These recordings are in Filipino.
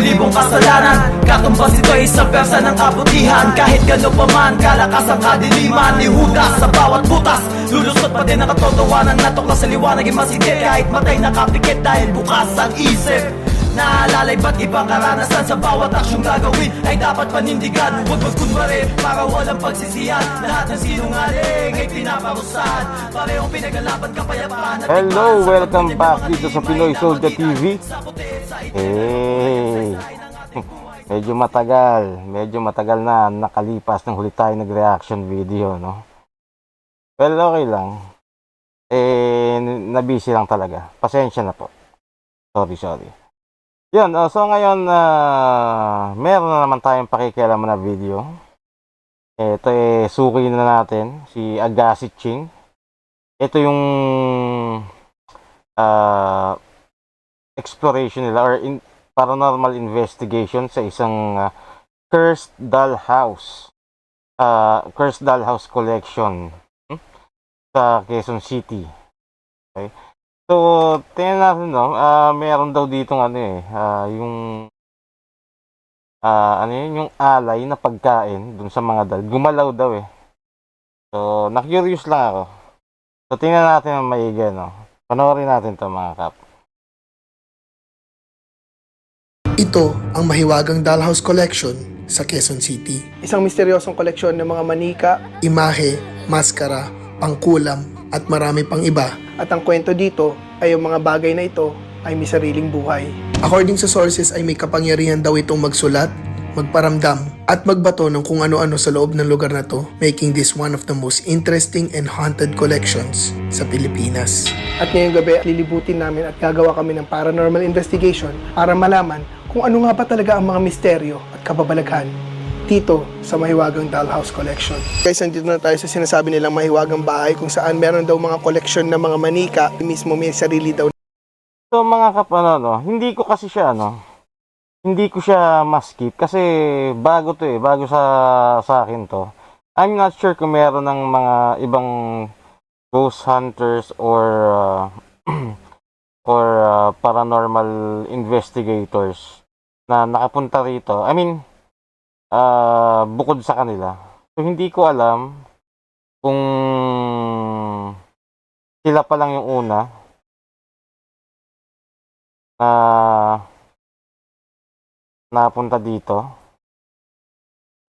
libo-libong kasalanan. Katumbas ito ay isang persa ng kabutihan. Kahit gano'n pa man, kalakas ang kadiliman ni Judas sa bawat butas. Lulusot pa din ang katotohanan, natok na sa liwanag ay masigit. Kahit matay nakapikit dahil bukas ang isip. Naalala iba't ibang karanasan, sa bawat aksyong gagawin ay dapat panindigan. Huwag magkunwari para walang pagsisihan. Lahat ng sinungaling ay pinaparusahan. Parehong pinagalaban kapayapaan. Hello, welcome back dito sa Pinoy Soldier TV. Hey, medyo matagal na nakalipas ng huli tayo nag-reaction video, no? Well, okay lang. Nabisi lang talaga. Pasensya na po. Sorry. Yan, so ngayon, meron na naman tayong pakikialaman na video. Ito suki na natin, si Agassi Ching. Ito yung exploration nila or paranormal investigation sa isang Cursed Dollhouse. Cursed Dollhouse Collection sa Quezon City. Okay. So, tingnan natin, no? Meron daw dito yung yung alay na pagkain dun sa mga dal. Gumalaw daw eh. So, na-curious lang ako. So, tingnan natin ang maigi, no? Panoorin natin 'to, mga kap. Ito ang mahiwagang dollhouse collection sa Quezon City. Isang misteryosong koleksyon ng mga manika, Imahe, maskara, pangkulam at marami pang iba. at ang kwento dito ay yung mga bagay na ito ay may sariling buhay. According sa sources ay may kapangyarihan daw itong magsulat, magparamdam at magbato ng kung ano-ano sa loob ng lugar na to, making this one of the most interesting and haunted collections sa Pilipinas. At ngayong gabi, lilibutin namin at gagawa kami ng paranormal investigation para malaman kung ano nga ba talaga ang mga misteryo at kababalaghan dito sa Mahiwagang Dollhouse Collection. Guys, nandito na tayo sa sinasabi nilang mahiwagang bahay kung saan meron daw mga koleksyon ng mga manika, mismo may sarili daw. So mga kapano, hindi ko kasi siya hindi ko siya maskip kasi bago to bago sa akin to. I'm not sure kung meron ng mga ibang ghost hunters or paranormal investigators na nakapunta rito. I mean, bukod sa kanila. So hindi ko alam kung sila pa lang yung una na napunta dito.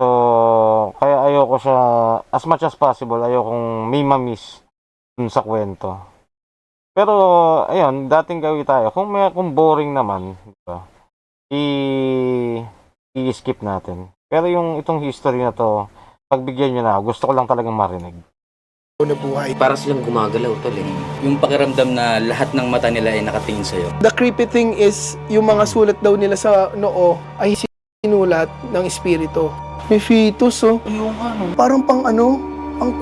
So, kaya ayoko siya, as much as possible, ayokong may ma-miss dun sa kwento. Pero, ayun, dating gawin tayo. Kung boring naman, diba, i-skip natin. Pero itong history na to, pagbigyan nyo na, gusto ko lang talagang marinig. Na buhay. Para silang gumagalaw tol eh. Yung pakiramdam na lahat ng mata nila ay nakatingin sa'yo. The creepy thing is, yung mga sulat daw nila sa noo ay sinulat ng espiritu. May fetus, oh. Yung Parang pang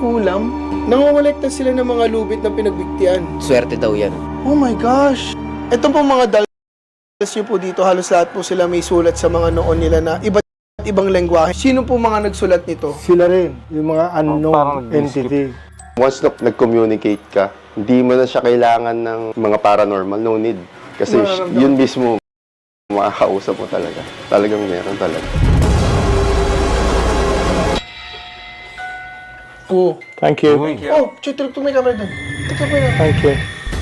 kulam. Nangongolekta sila ng mga lubid na pinagbigtian. swerte daw yan. Oh my gosh! Ito po mga dolls nyo po dito, halos lahat po sila may sulat sa mga noon nila na iba't ibang lengguwahe. Sino po mga nagsulat nito? Sila rin, yung mga parang unknown nag-skip. entity. Once na nag-communicate ka, hindi mo na siya kailangan ng mga paranormal, no need. Kasi yun mismo, makakausap mo talaga. Talagang meron talaga. Oh. Thank you. Oh, check may camera doon. Thank you.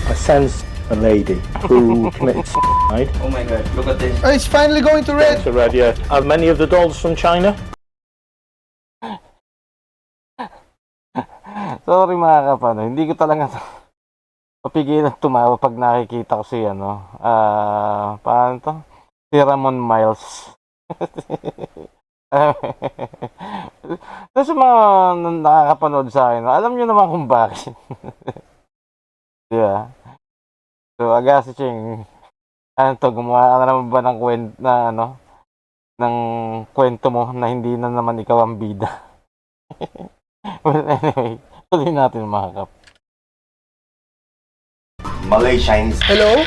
I sense a lady who commits suicide. Oh my god, look at this. Oh, it's finally going to red! So red, yeah. Are many of the dolls from China? Sorry mga kapano, hindi ko talaga mapigilan tumawa pag nakikita ko si paano to? Si Ramon Miles. Sa mga nakakapanood sa akin, alam nyo naman kung bakit. Yeah. So, Agassi Ching, gumawa ka na naman ba ng ng kwento mo na hindi na naman ikaw ang bida? Well, anyway, tuloy natin mga kap. Malay Chinese. Hello?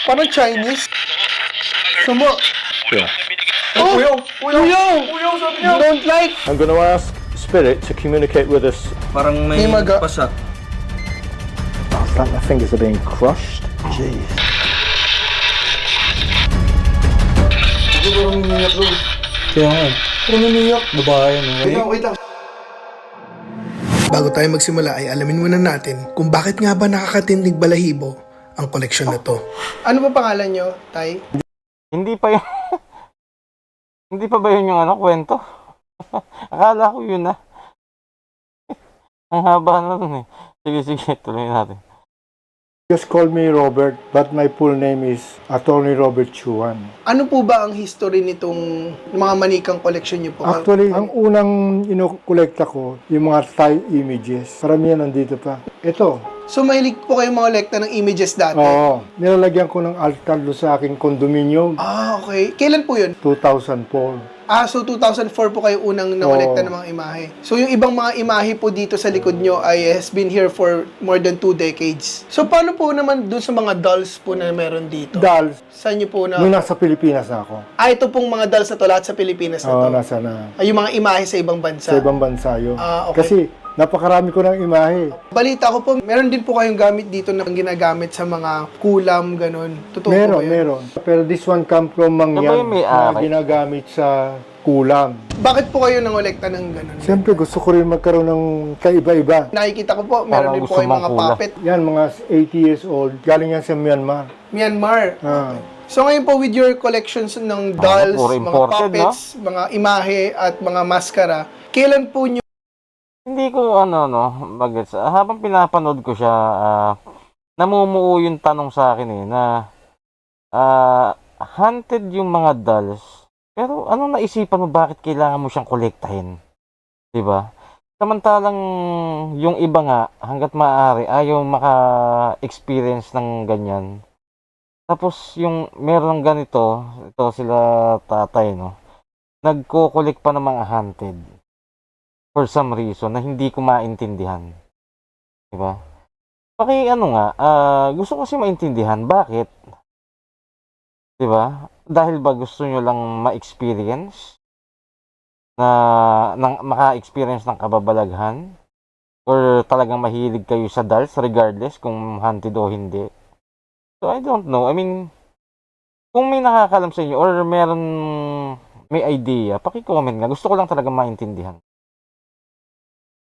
Parang Chinese? Sama. Yeah. Oh! Uyaw! Sabi niya! Don't like! I'm going to ask Spirit to communicate with us. Parang may May maga- pasak. Oh, it's like my fingers are being crushed. Jeez. umiiyak doon. Kaya nga, Umiiyak. babae, no? Wait lang. Bago tayo magsimula ay alamin muna natin kung bakit nga ba nakakatindig balahibo ang koleksyon na to. Ano ba pangalan nyo, Tay? Hindi pa yun. Hindi pa ba yun yung kwento? Akala ko yun na. Ang haba na nun eh. Sige, tuloy natin. Just call me Robert, but my full name is Attorney Robert Chuan. Ano po ba ang history nitong mga manikang collection nyo po? Actually, ang unang inokolekta ko, yung mga Thai images. Karamihan nandito pa. Ito. So mahilig po kayong mga ng images dati? Oo. Nilalagyan ko ng altar doon sa aking condominium. Ah, okay. Kailan po yun? 2004. So 2004 po kayo unang nakolekta ng mga imahe. So yung ibang mga imahe po dito sa likod nyo ay has been here for more than 2 decades. So paano po naman dun sa mga dolls po na meron dito? Dolls. Saan nyo po na... Nung nasa Pilipinas na ako. Ito pong mga dolls na to lahat sa Pilipinas na Oo, to? nasa na. Yung mga imahe sa ibang bansa? Sa ibang bansa yun. Okay. Kasi napakarami ko ng imahe. Balita ko po, meron din po kayong gamit dito na ginagamit sa mga kulam, ganun. Totoo po ba yun? Meron. Pero this one come from Ano ba Mangyan yung may na ari? ginagamit sa kulam. Bakit po kayo nangolekta ng ganun? Siyempre gusto ko rin magkaroon ng kaiba-iba. Nakikita ko po, meron Parang din po gusto kayong mga mangkula. puppet. Yan, mga 80 years old. Galing yan sa Myanmar. Myanmar. Ah. So ngayon po with your collections ng dolls, puro mga imported, puppets, mga imahe at mga maskara, kailan po nyo Hindi ko bagets. Habang pinapanood ko siya, namumuo yung tanong sa akin na hunted yung mga dolls. Pero anong naisipan mo bakit kailangan mo siyang kolektahin? 'Di ba? Samantalang yung iba nga hangga't maaari ayaw maka-experience ng ganyan. Tapos yung meron ganito, ito sila tatay nagko-collect pa ng mga hunted. For some reason na hindi ko maintindihan. 'Di ba? Gusto ko kasi maintindihan bakit. 'Di ba? Dahil ba gusto nyo lang ma-experience maka-experience ng kababalaghan or talagang mahilig kayo sa dolls regardless kung hunted o hindi. So I don't know. I mean, kung may nakakalam sa inyo or may idea, paki-comment nga. Gusto ko lang talaga maintindihan.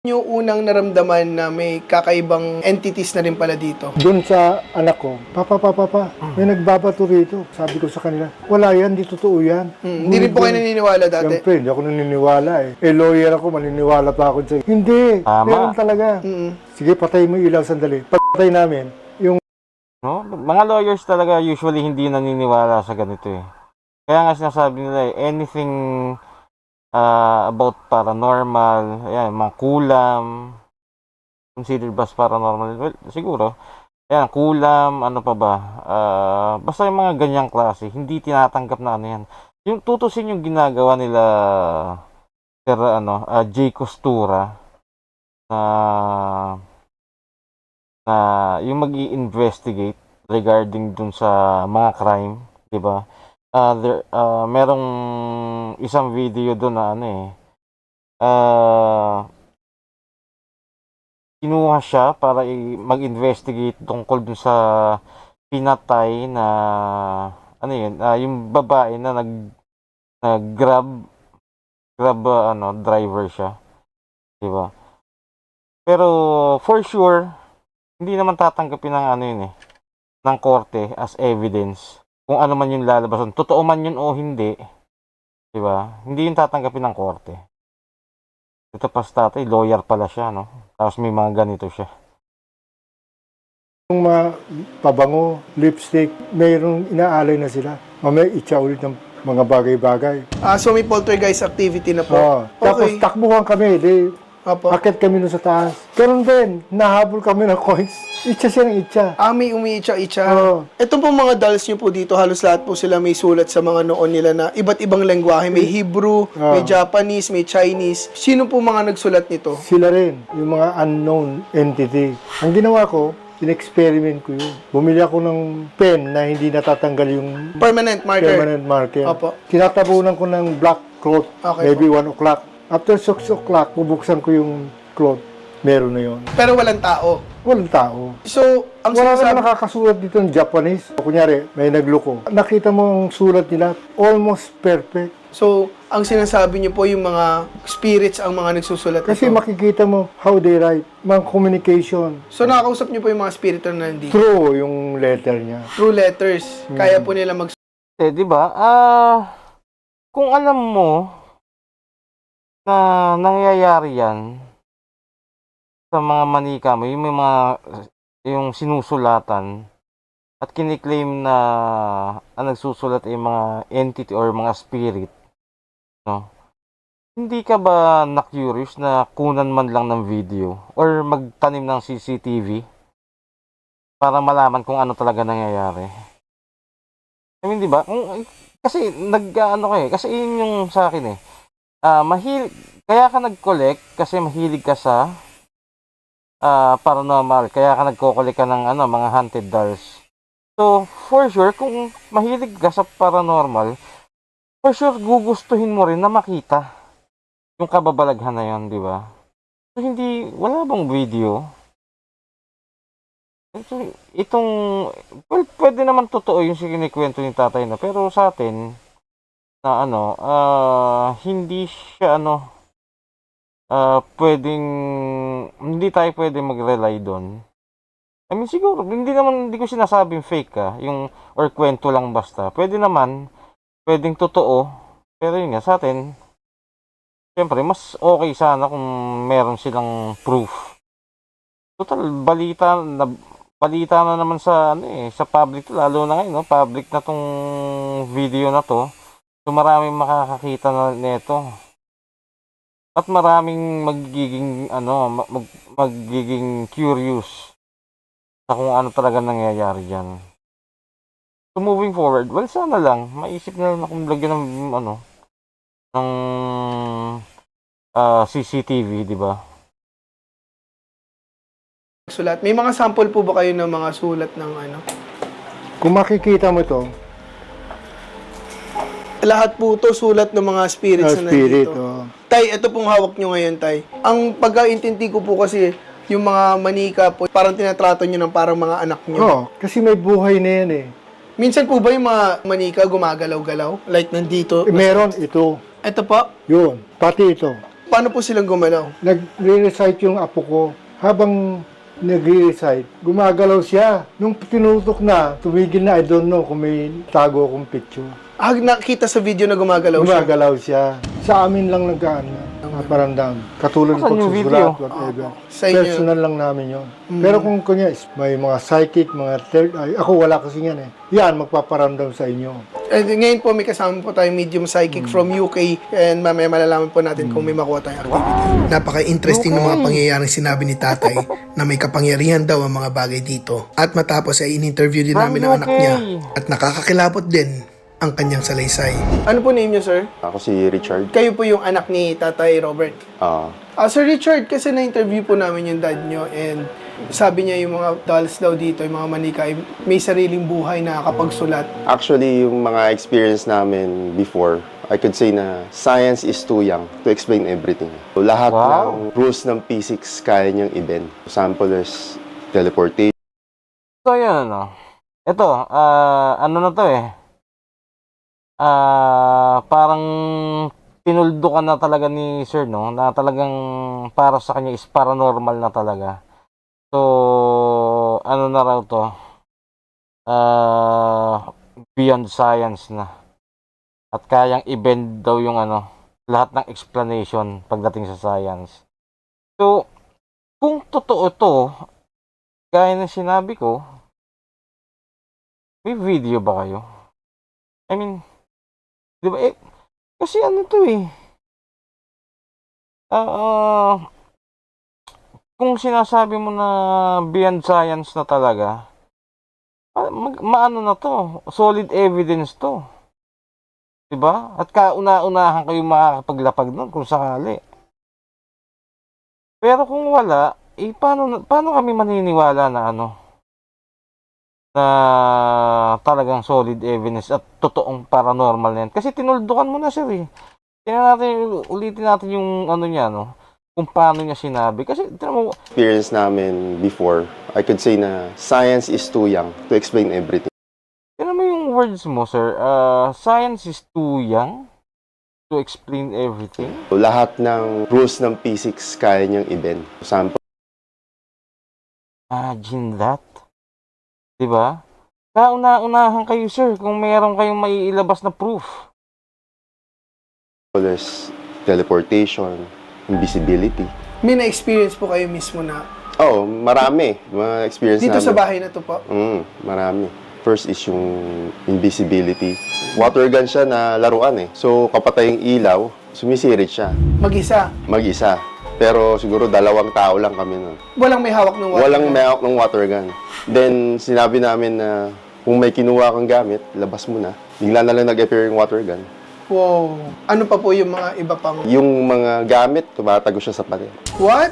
unang naramdaman na may kakaibang entities na rin pala dito? Doon sa anak ko, Papa, may nagbabato rito. Sabi ko sa kanila, wala yan, di totoo yan. Hindi rin po kayo naniniwala dati? Siyempre, hindi ako naniniwala eh. Lawyer ako, maniniwala pa ako sa'yo. Hindi, Tama. meron talaga. Sige, patay mo yung ilaw sandali. Pagpatay namin, yung No? Mga lawyers talaga usually hindi naniniwala sa ganito eh. Kaya nga sinasabi nila anything about paranormal, ayan, mga kulam, considered ba as paranormal? Well, siguro. Ayan, kulam, ano pa ba? Basta yung mga ganyang klase, hindi tinatanggap na ano yan. Yung tutusin yung ginagawa nila Jay Costura na yung mag-i-investigate regarding dun sa mga crime, 'di ba? Merong isang video doon na kinuha siya para mag-investigate tungkol dun sa pinatay na yung babae na nag-grab driver siya, 'di ba? Pero for sure hindi naman tatanggapin ng ng korte as evidence kung ano man yung lalabasan. Totoo man yun o hindi, 'di ba? Hindi yung tatanggapin ng korte. Ito pa tatay, lawyer pala siya, no? Tapos may mga ganito siya. Yung mga pabango, lipstick, mayroong inaalay na sila. Mamaya itcha ulit ng mga bagay-bagay. So may poltergeist activity na po? Oo. Tapos Okay. takbuhan kami, Opo. akit kami nun sa taas. Ganun din, nahabol kami ng coins. Itcha siya ng itcha. May umiitsa-itsa. Oo. Ito pong mga dolls nyo po dito, halos lahat po sila may sulat sa mga noon nila na iba't ibang lengguwahe. May Hebrew, may Japanese, may Chinese. Sino po mga nagsulat nito? Sila rin, yung mga unknown entity. Ang ginawa ko, in-experiment ko yun. Bumili ako ng pen na hindi natatanggal yung Permanent marker. permanent marker. Opo. Tinatabunan ko ng black cloth, Okay maybe 1 o'clock. After 6 o'clock, bubuksan ko yung cloth. meron na yon. Pero walang tao. Walang tao. So, ang Wala sinasabi... naman nakakasulat dito ng Japanese. Kunyari, may nagloko. Nakita mo ang sulat nila, almost perfect. So, ang sinasabi niyo po yung mga spirits ang mga nagsusulat Kasi nito. makikita mo how they write, mga communication. So, nakakausap niyo po yung mga spirito na nandito. True yung letter niya. Through letters. Kaya po nila Di ba? Kung alam mo na nangyayari yan sa mga manika mo, yung may yung sinusulatan at kiniklaim na ang nagsusulat ay mga entity or mga spirit, no? Hindi ka ba na-curious na kunan man lang ng video or magtanim ng CCTV para malaman kung ano talaga nangyayari? I mean, di ba? Kasi kasi yun yung sa akin eh. Kaya ka nag-collect kasi mahilig ka sa paranormal. Kaya ka nagko-collect ka ng mga haunted dolls. So, for sure, kung mahilig ka sa paranormal, for sure, gugustuhin mo rin na makita yung kababalaghan na yun, di ba? So, wala bang video? Pwede naman totoo yung kinikwento ni tatay na, pero sa atin, na hindi siya hindi tayo pwedeng mag-rely doon. I mean, siguro, hindi ko sinasabing fake or kwento lang basta. Pwedeng totoo, pero yun nga, sa atin, siyempre, mas okay sana kung meron silang proof. Total, balita na naman sa sa public, lalo na ngayon, no? Public na tong video na to. So maraming makakakita na nito. At maraming magiging curious sa kung ano talaga nangyayari diyan. So moving forward, well, sana lang maisip na lang kung lagyan ng CCTV, di ba? sulat. May mga sample po ba kayo ng mga sulat ng Kung makikita mo to, Lahat po to sulat ng mga spirits na spirit, nandito. Tay, ito pong hawak nyo ngayon, Tay. Ang pagkaintindi ko po kasi, yung mga manika po, parang tinatrato nyo ng parang mga anak nyo. oh, kasi may buhay na yan eh. Minsan po ba yung mga manika gumagalaw-galaw? Like nandito? Meron ito, Ito po, yun, pati ito. paano po silang gumalaw? Nagre-recite yung apo ko. Habang nagre-recite, gumagalaw siya. Nung tinutok na, tumigil na, I don't know kung may tago akong picture. Nakita sa video na gumagalaw siya. Gumagalaw siya. Sa amin lang nagparamdam. Katulad ng Asan yung pagsusulat, video? whatever. Sa inyo. Personal lang namin yon. Pero kung kunya, may mga psychic, mga third eye, ako wala kasi yan eh. Yan, magpaparamdam sa inyo. Ngayon po may kasama po tayong medium psychic from UK and mamaya malalaman po natin kung may makuha tayong activity. Napaka-interesting ng mga pangyayaring sinabi ni tatay na may kapangyarihan daw ang mga bagay dito. At matapos ay in-interview din namin ang anak niya at nakakakilabot din ang kanyang salaysay. Ano po name niyo, sir? Ako si Richard. Kayo po yung anak ni Tatay Robert. Sir Richard, kasi na-interview po namin yung dad nyo and sabi niya yung mga dolls daw dito, yung mga manika, may sariling buhay na kapagsulat. Actually, yung mga experience namin before, I could say na science is too young to explain everything. So, lahat ng rules ng physics kaya niyang i-bend. Sample is teleportation. So, yun, ito, ano na to eh. Parang tinuldo ka na talaga ni Sir, no? Na talagang para sa kanya is paranormal na talaga. So, ano na raw to? Beyond science na. At kayang i-bend daw yung lahat ng explanation pagdating sa science. So, kung totoo to, gaya ng sinabi ko, may video ba kayo? I mean, di ba kasi to kung sinasabi mo na beyond science na talaga, maano na to, solid evidence to. Di ba? At kauna-unahan kayo makakapaglapag nun kung sakali. Pero kung wala, paano kami maniniwala na na talagang solid evidence at totoong paranormal na yan? Kasi tinuldukan mo na, sir eh. Ulitin natin yung niya, kung paano niya sinabi. Kasi, tinan mo, Experience namin before, I could say na science is too young to explain everything. tinan mo yung words mo, sir. Science is too young to explain everything. Lahat ng rules ng physics kaya niyang i-bend. Sample, Imagine that. Diba? Kauna-unahan kayo, sir, kung meron kayong maiilabas na proof. is teleportation, invisibility. May na-experience po kayo mismo na Oh, marami. Mga experience dito namin. sa bahay na to po? Marami. First is yung invisibility. Water gun siya na laruan eh. So, kapatay yung ilaw, sumisirit siya. Mag-isa? Mag-isa. Pero siguro 2 tao lang kami nun. Walang may hawak ng water Walang gun? may hawak ng water gun. Then, sinabi namin na kung may kinuha kang gamit, labas mo na. Bigla na lang nag-appear yung water gun. Wow. Ano pa po yung mga iba pang... Yung mga gamit, tumatago siya sa pader. What?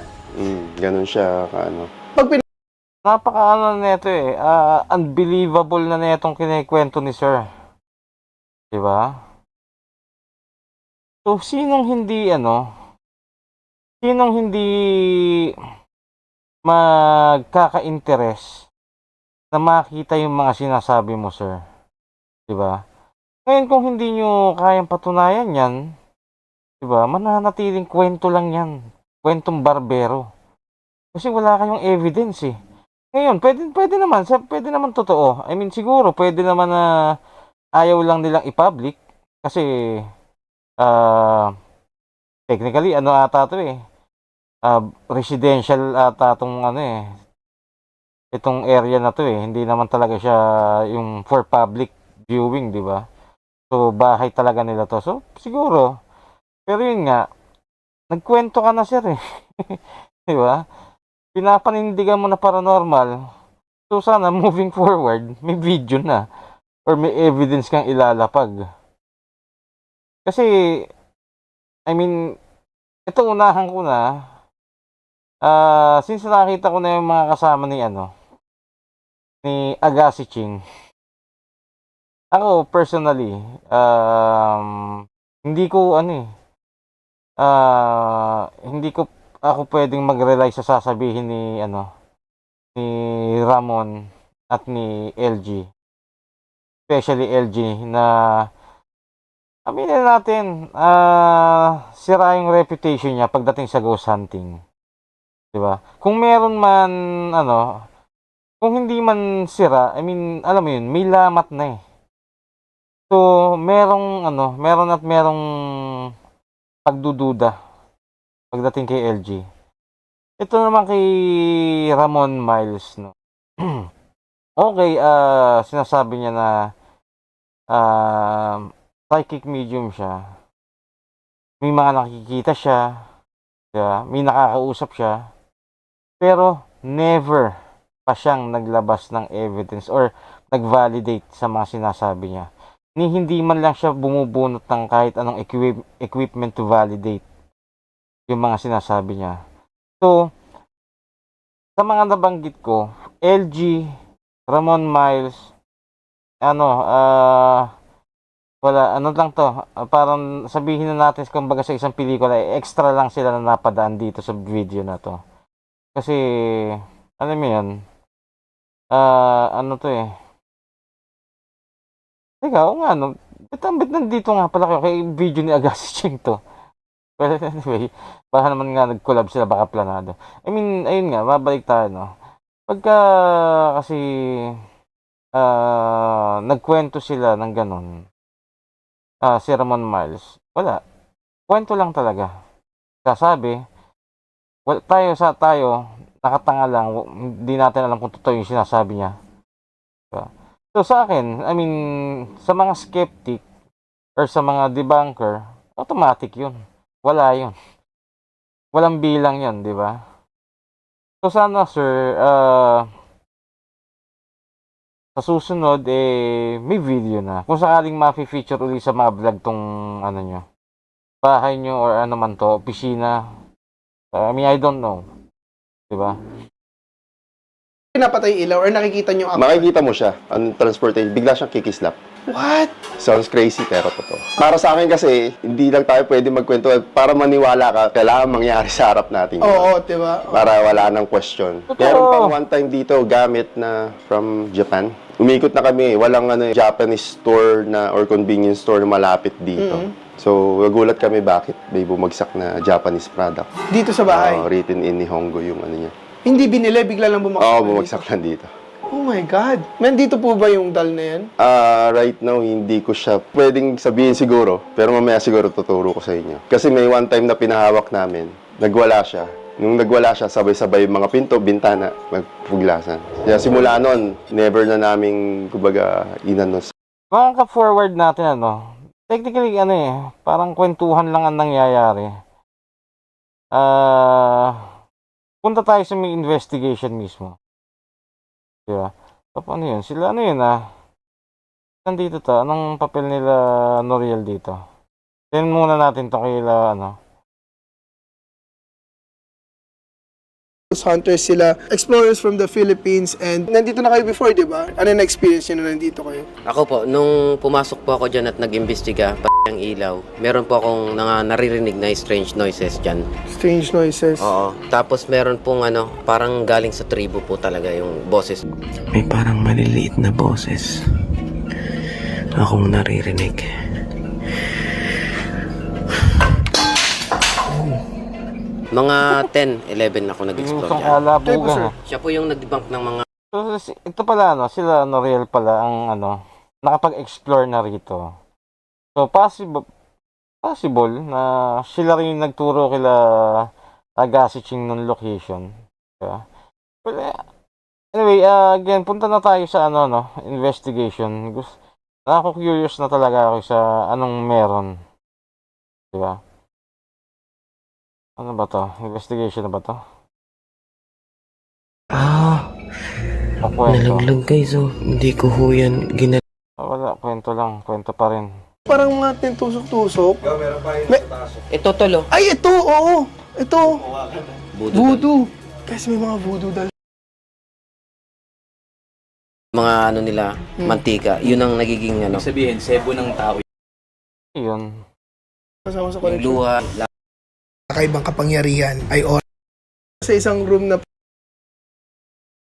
Ganun siya, kaano. Pag Napaka-ano neto eh. Unbelievable na netong kinikwento ni sir. Diba? So, sinong hindi magkaka-interest na makita yung mga sinasabi mo, sir? Diba? Ngayon, kung hindi nyo kayang patunayan yan, diba, mananatiling kwento lang yan. Kwentong barbero. Kasi wala kayong evidence eh. Ngayon, pwede naman totoo. I mean, siguro, pwede naman na ayaw lang nilang i-public. Kasi, technically, ano ata to eh. Residential ata itong itong area na to eh. Hindi naman talaga siya yung for public viewing, di ba? So, bahay talaga nila to. So, siguro. Pero yun nga, nagkwento ka na sir eh. Di ba? Pinapanindigan mo na paranormal. So, sana moving forward, may video na. Or may evidence kang ilalapag. Kasi, I mean, ito unahan ko na. Since nakita ko na yung mga kasama ni ni Agassi Ching. Ako, personally, hindi ko ako pwedeng mag-rely sa sasabihin ni Ramon at ni LG. Especially LG na aminin natin, sira yung reputation niya pagdating sa ghost hunting. 'Di ba? Kung meron man kung hindi man sira, I mean, alam mo yun, may lamat na eh. So, merong pagdududa pagdating kay LG. Ito naman kay Ramon Miles, no. Okay, sinasabi niya na psychic medium siya. May mga nakikita siya, diba? May nakakausap siya. Pero never pa siyang naglabas ng evidence or nag-validate sa mga sinasabi niya. Hindi man lang siya bumubunot ng kahit anong equipment to validate yung mga sinasabi niya. So, sa mga nabanggit ko, LG, Ramon Miles, parang sabihin na natin kumbaga sa isang pelikula, extra lang sila na napadaan dito sa video na to. Kasi, alam mo yun, teka, bit nandito nga pala kayo kay video ni Agassi Ching to. Well, anyway, baka naman nga nag-collab sila, baka planado. I mean, ayun nga, babalik tayo, no. Pagka kasi nagkwento sila ng ganun, si Ramon Miles, wala. Kwento lang talaga. Sasabi, tayo, nakatanga lang, hindi natin alam kung totoo yung sinasabi niya. Diba? So sa akin, I mean, sa mga skeptic or sa mga debunker, automatic yun. Wala yun. Walang bilang yun, di ba? So sana sir, sa susunod, may video na. Kung sakaling ma-feature ulit sa mga vlog tong nyo, bahay nyo or ano man to, opisina. I mean, I don't know. Di ba? pinapatay ilaw or nakikita nyo ako? Makikita mo siya, ang transportation, bigla siyang kikislap. What? Sounds crazy pero totoo. Para sa akin kasi, hindi lang tayo pwede magkwento. Para maniwala ka, kailangan mangyari sa harap natin. Oo, diba? Para wala nang question. Meron pang one time dito, gamit na from Japan. Umikot na kami, walang Japanese store na or convenience store na malapit dito. So, nagulat kami bakit may bumagsak na Japanese product. Dito sa bahay. Written in Nihongo yung niya. Hindi binili, bigla lang bumagsak. Oo, bumagsak lang dito. Oh my God. Nandito po ba yung doll na yan? Right now, hindi ko siya pwedeng sabihin siguro, pero mamaya siguro tuturo ko sa inyo. Kasi may one time na pinahawak namin, nagwala siya. Nung nagwala siya, sabay-sabay yung mga pinto, bintana, magpuglasan. Kaya simula noon, never na naming, kumbaga, inanos. Mga ka-forward natin, technically, parang kwentuhan lang ang nangyayari. Punta tayo sa may investigation mismo. Diba? Ano yun? Sila nandito to? Anong papel nila Noriel dito? Then muna natin to kila Hunters sila, explorers from the Philippines, and nandito na kayo before, di ba? Ano na experience nyo na nandito kayo? Ako po, nung pumasok po ako dyan at nag-imbestiga, ang ilaw, meron po akong naririnig na strange noises dyan. Strange noises. Oo. Tapos meron pong parang galing sa tribo po talaga yung boses. May parang maliliit na boses akong naririnig. Mga 10, 11 ako nag-explore Yung dyan. alabugan. Siya po yung nag-debunk ng mga... So, ito pala, sila Noriel pala ang nakapag-explore na rito. So, possible na sila rin yung nagturo kila Agasiching ng location. Diba? But, anyway, again, punta na tayo sa investigation. Nakako-curious na talaga ako sa anong meron. Diba? Ano ba to? Investigation na ba to? Nalaglag guys, hindi ko ho yan Wala, kwento lang. Kwento pa rin. Parang mga tintusok-tusok. Ito tolo. Ay, ito! Oo! Ito! Voodoo! Guys, may mga voodoo doll. Mga nila, mantika. Yun ang nagiging Sabihin, sebo ng tao. Yun. Kasama sa yung connection. luha. Kakaibang kapangyarihan ay Sa isang room na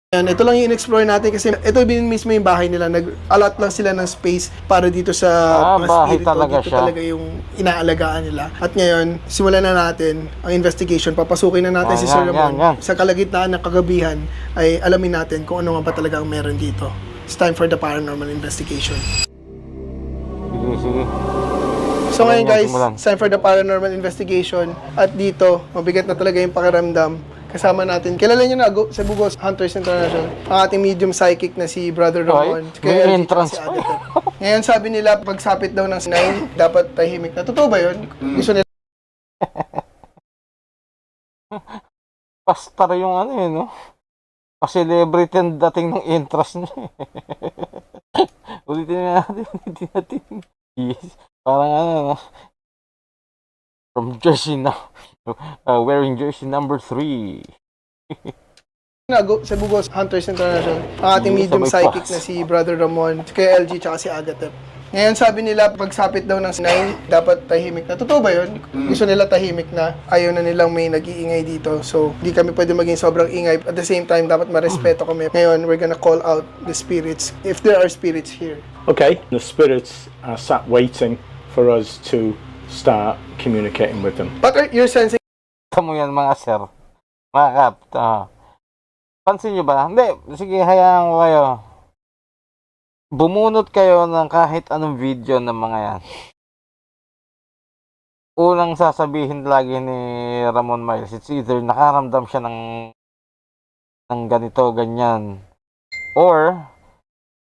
yan, ito lang yung in-explore natin kasi ito din mismo yung bahay nila. Nag-allot lang sila ng space para dito sa mga bahay spirito. talaga Dito siya. talaga yung inaalagaan nila. At ngayon, simulan na natin ang investigation. Papasukin na natin si Sir Ramon. Yan. Sa kalagitnaan ng kagabihan ay alamin natin kung ano nga ba talaga ang meron dito. It's time for the paranormal investigation. Sige. So ngayon guys, Simulan. it's time for the paranormal investigation. At dito, mabigat na talaga yung pakiramdam. Kasama natin, kilala nyo na sa Bugos Hunters International, ang ating medium psychic na si Brother Ramon. May entrance si Ate Ted. Ngayon sabi nila, pagsapit daw ng 9, dapat tahimik na. Totoo ba yun? Gusto nila Pastar yung Pa-celebrity ang dating ng entrance niya. Ulitin natin. Yes. Parang from jersey now. Wearing jersey number 3. sa Bugos Hunters International, ang ating medium psychic na si Brother Ramon, kay LG tsaka si Agatep. Ngayon sabi nila, pagsapit daw ng 9, dapat tahimik na. Totoo ba yun? Gusto nila tahimik na. Ayaw na nilang may nag-iingay dito. So, di kami pwede maging sobrang ingay. At the same time, dapat marespeto kami. Ngayon, we're gonna call out the spirits, if there are spirits here. Okay, the spirits are sat waiting for us to start communicating with them. But you're sensing Tamo yan mga sir. Mga kap. Pansin nyo ba? Hindi. Sige, hayaan ko kayo. Bumunot kayo ng kahit anong video ng mga yan. Unang sasabihin lagi ni Ramon Miles, it's either nakaramdam siya ng ganito, ganyan. Or,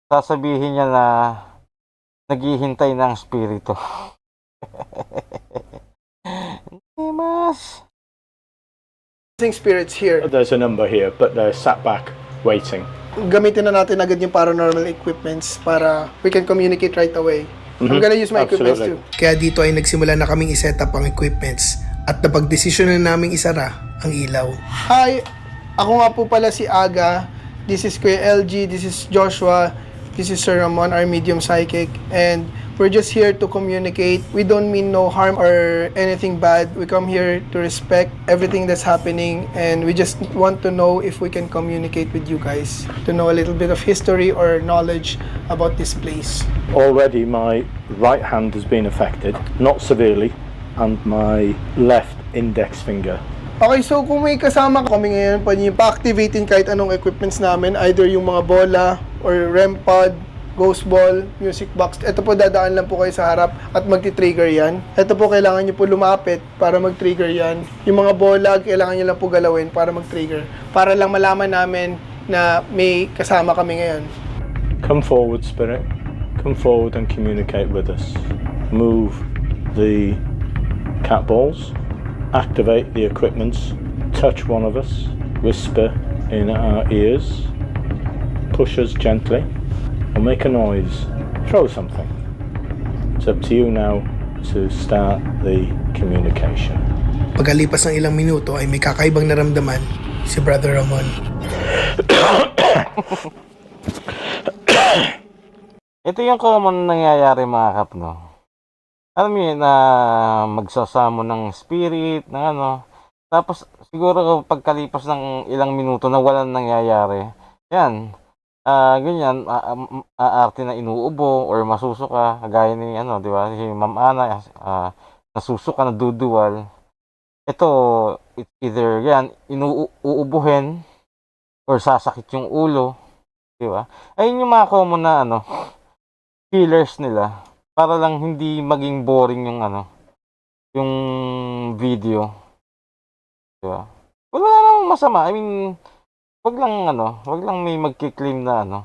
sasabihin niya na naghihintay ng spirito. Hindi mas. spirits here. There's a number here, but they're sat back waiting. Gamitin na natin agad yung paranormal equipments para we can communicate right away. I'm gonna use my equipments too. Kaya dito ay nagsimula na kaming iset up ang equipments at napagdesisyon na naming isara ang ilaw. Hi! Ako nga po pala si Aga. This is Kuya LG. This is Joshua. This is Sir Ramon, our medium psychic, and we're just here to communicate. We don't mean no harm or anything bad. We come here to respect everything that's happening, and we just want to know if we can communicate with you guys, to know a little bit of history or knowledge about this place. Already my right hand has been affected, not severely, and my left index finger. Okay, so kung may kasama kami ngayon, pwede nyo pa-activatein kahit anong equipments namin, either yung mga bola, or REM pod, ghost ball, music box. Ito po, dadaan lang po kayo sa harap at magti-trigger yan. Ito po, kailangan nyo po lumapit para mag-trigger yan. Yung mga bola, kailangan nyo lang po galawin para mag-trigger. Para lang malaman namin na may kasama kami ngayon. Come forward, spirit. Come forward and communicate with us. Move the cat balls. Activate the equipments. Touch one of us. Whisper in our ears. Push us gently. Or make a noise. Throw something. It's up to you now to start the communication. Pagkalipas ng ilang minuto ay may kakaibang naramdaman si Brother Ramon. Ito yung common nangyayari mga kap, no? Alam mo yun, na magsasamo ng spirit, ng ano. Tapos, siguro pagkalipas ng ilang minuto na walang nangyayari, yan, ganyan, aarte na inuubo or masusuka, kagaya ni, ano, di ba, si Ma'am Ana, nasusuka, naduduwal. Ito, it's either, yan, inuubuhin or sasakit yung ulo, di ba? Ayun yung mga common na, ano, killers nila. Para lang hindi maging boring yung ano, yung video. Diba? Wala namang masama. I mean, wag lang may magki-claim na ano.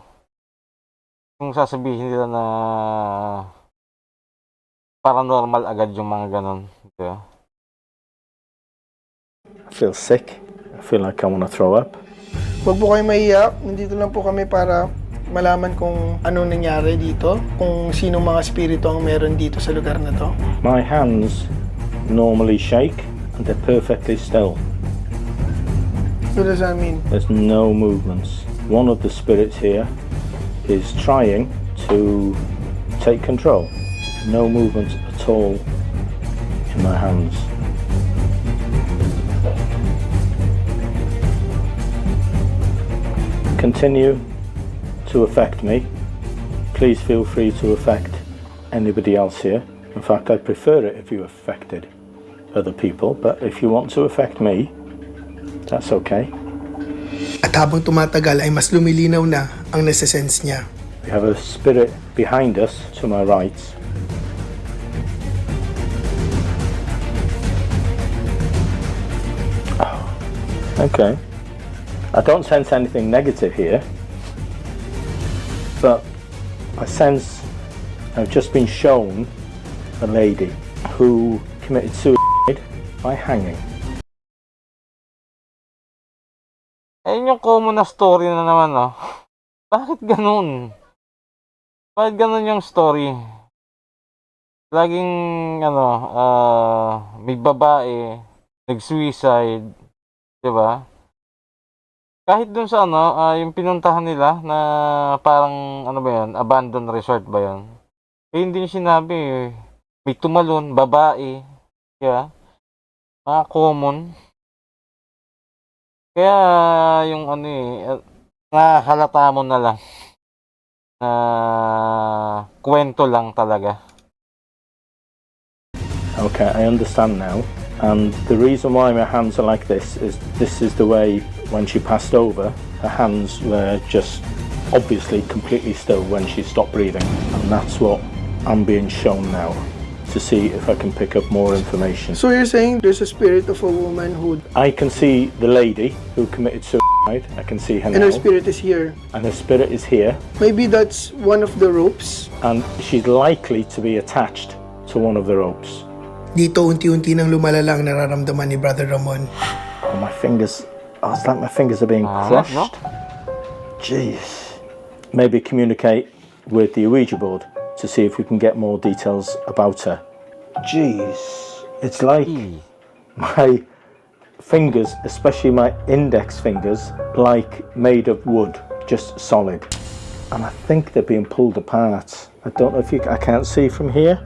Kung sasabihin nila na paranormal agad yung mga ganon. Diba? I feel sick. I feel like I want to throw up. Huwag po kayo mahiya. Nandito lang po kami para malaman kung ano nangyari dito, kung sinong mga spirito ang meron dito sa lugar na to. My hands normally shake and they're perfectly still. What does that mean? There's no movements. One of the spirits here is trying to take control. No movements at all in my hands. Continue to affect me. Please feel free to affect anybody else here. In fact, I prefer it if you affected other people, but if you want to affect me, that's okay. At habang tumatagal ay mas lumilinaw na ang nasa-sense niya. We have a spirit behind us to my right. Oh, okay. I don't sense anything negative here. But I sense I've just been shown a lady who committed suicide by hanging. Ayun yung common na story na naman, no? Bakit ganun? Bakit ganun yung story? Laging, ano, may babae, nag-suicide, diba? Kahit dun sa ano, yung pinuntahan nila na parang, ano ba yan, abandoned resort ba yan? Eh, hindi niya sinabi, may tumalon, babae, kaya, mga common. Kaya, yung ano nahalata mo na lang, na kwento lang talaga. Okay, I understand now. And the reason why my hands are like this is the way when she passed over, her hands were just obviously completely still when she stopped breathing. And that's what I'm being shown now to see if I can pick up more information. So you're saying there's a spirit of a woman who... I can see the lady who committed suicide. I can see her And now. her spirit is here. And her spirit is here. Maybe that's one of the ropes. And she's likely to be attached to one of the ropes. Dito unti-unti nang lumalala ang nararamdaman ni Brother Ramon. Oh, my fingers, it's like my fingers are being crushed. No? Jeez. Maybe communicate with the Ouija board to see if we can get more details about her. Jeez. It's like my fingers, especially my index fingers, like made of wood, just solid. and I think they're being pulled apart. I don't know if I can't see from here.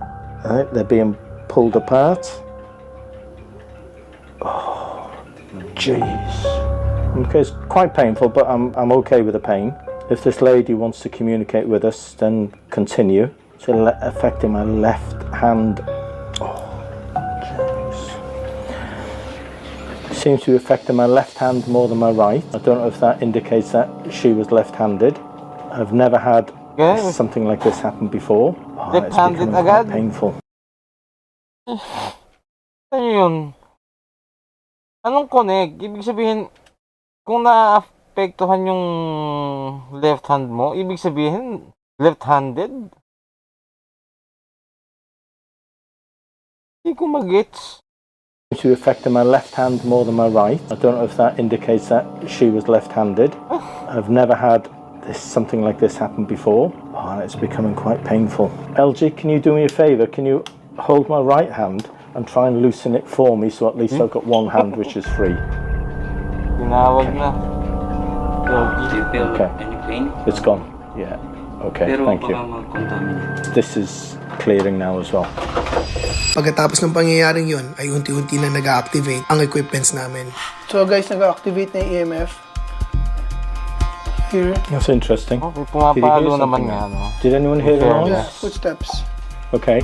I think they're being pulled apart. Oh, jeez. Okay, it's quite painful, but I'm okay with the pain. If this lady wants to communicate with us, then continue. It's affecting my left hand. Oh, jeez. Seems to be affecting my left hand more than my right. I don't know if that indicates that she was left-handed. I've never had something like this happen before. Oh, it's Left-handed becoming agad? quite painful. Ano yun? Anong connect? Ibig sabihin, kung naapektuhan yung left hand mo, ibig sabihin, left-handed? Hindi ko magets. Seems to be affecting my left hand more than my right. I don't know if that indicates that she was left-handed. I've never had something like this happen before. Oh, it's becoming quite painful. LG, can you do me a favour? Can you hold my right hand and try and loosen it for me, so at least I've got one hand which is free? Tinawag na. Do you feel Okay. any pain? It's gone. Yeah. Okay, Pero thank you. baka mag-contaminate. This is clearing now as well. Pagkatapos ng pangyayaring yon ay unti-unti na nag-activate ang equipments namin. So guys, nag-activate na yung EMF. Here. That's interesting. Okay, Did you pumapalo hear naman something? nga, no? Did anyone hear the Yeah. noise? Yeah, footsteps. Okay.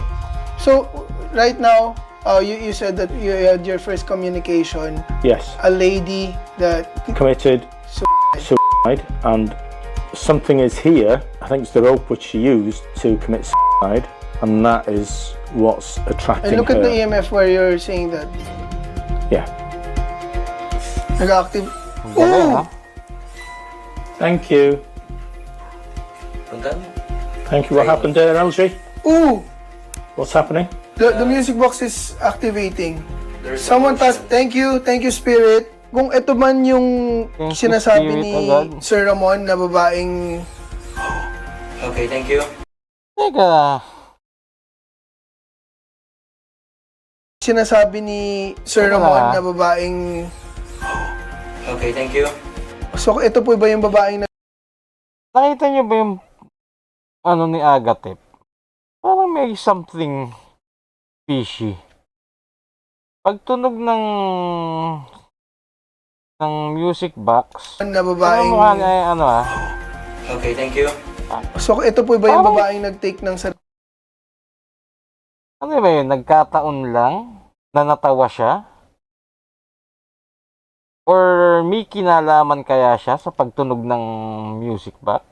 So, right now, you said that you had your first communication. Yes. A lady that Committed suicide, and something is here. I think it's the rope which she used to commit suicide, and that is what's attracting and look her. at the EMF where you're saying that Yeah. nag-active. Ang galing, ha? Thank you. Thank you. What happened there, LG? Ooh! What's happening? The music box is activating. Someone thank you, Spirit. Kung ito man yung Thank you, sinasabi Spirit, ni agad. Sir Ramon na babaeng Okay, thank you. Teka. sinasabi ni Sir Teka. Ramon na babaeng Okay, thank you. so ito po ba yung babaeng na Nakita niyo ba yung ano ni Agatep? Parang may something fishy. Pagtunog ng music box, ano babaeng mukha niya ay ano Okay, thank you. so ito po ba yung Parang- babaeng nag-take ng ano ba yun, nagkataon lang na natawa siya? Or may kinalaman kaya siya sa pagtunog ng music box?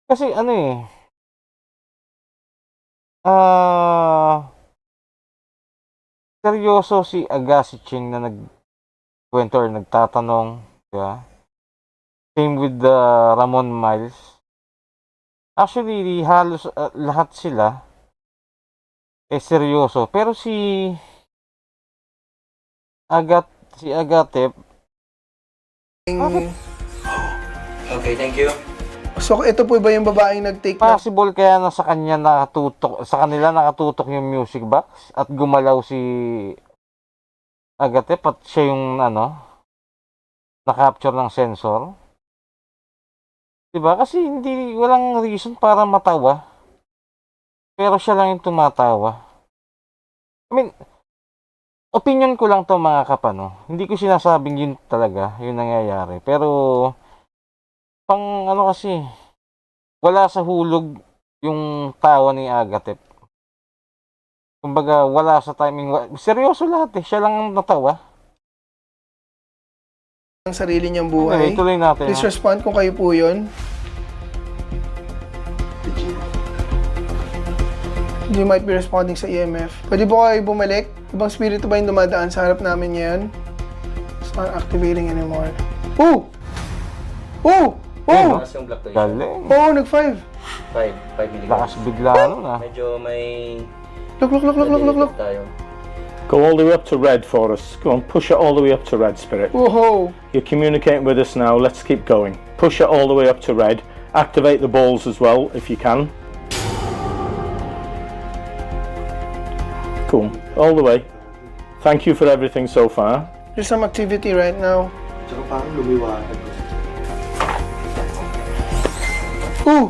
Kasi ano seryoso si Agassi-Ching na nagkwento or nagtatanong, di ba? Same with the Ramon Miles. Actually, halos lahat sila seryoso. Pero si Agatep, Okay, thank you. so ito po ba yung babaeng nag-take ng possible kaya na sa kanila nakatutok yung music box at gumalaw si Agatep at siya yung na-capture ng sensor. Diba? Kasi walang reason para matawa. Pero siya lang yung tumatawa. I mean, opinion ko lang to mga kapano. Hindi ko sinasabing yun talaga, yun nangyayari. Pero, kasi, wala sa hulog yung tawa ni Agatep. Kumbaga, wala sa timing. Seryoso lahat siya lang ang natawa. sarili niyang Okay, buhay. tuloy natin. Please respond kung kayo po yun. You might be responding sa EMF. Pwede po kayo bumalik? Ibang spirito ba yung dumadaan sa harap namin ngayon? It's not activating anymore. Oh! Oh! Oh! Taas yung block pressure. Galing. Oh, nag-5. 5 milligrams. Lakas bigla Medyo may... Look. tayo. Go all the way up to red for us. Go on, push it all the way up to red, Spirit. Whoa! You're communicating with us now. Let's keep going. Push it all the way up to red. Activate the balls as well, if you can. Cool. All the way. Thank you for everything so far. There's some activity right now. Ooh,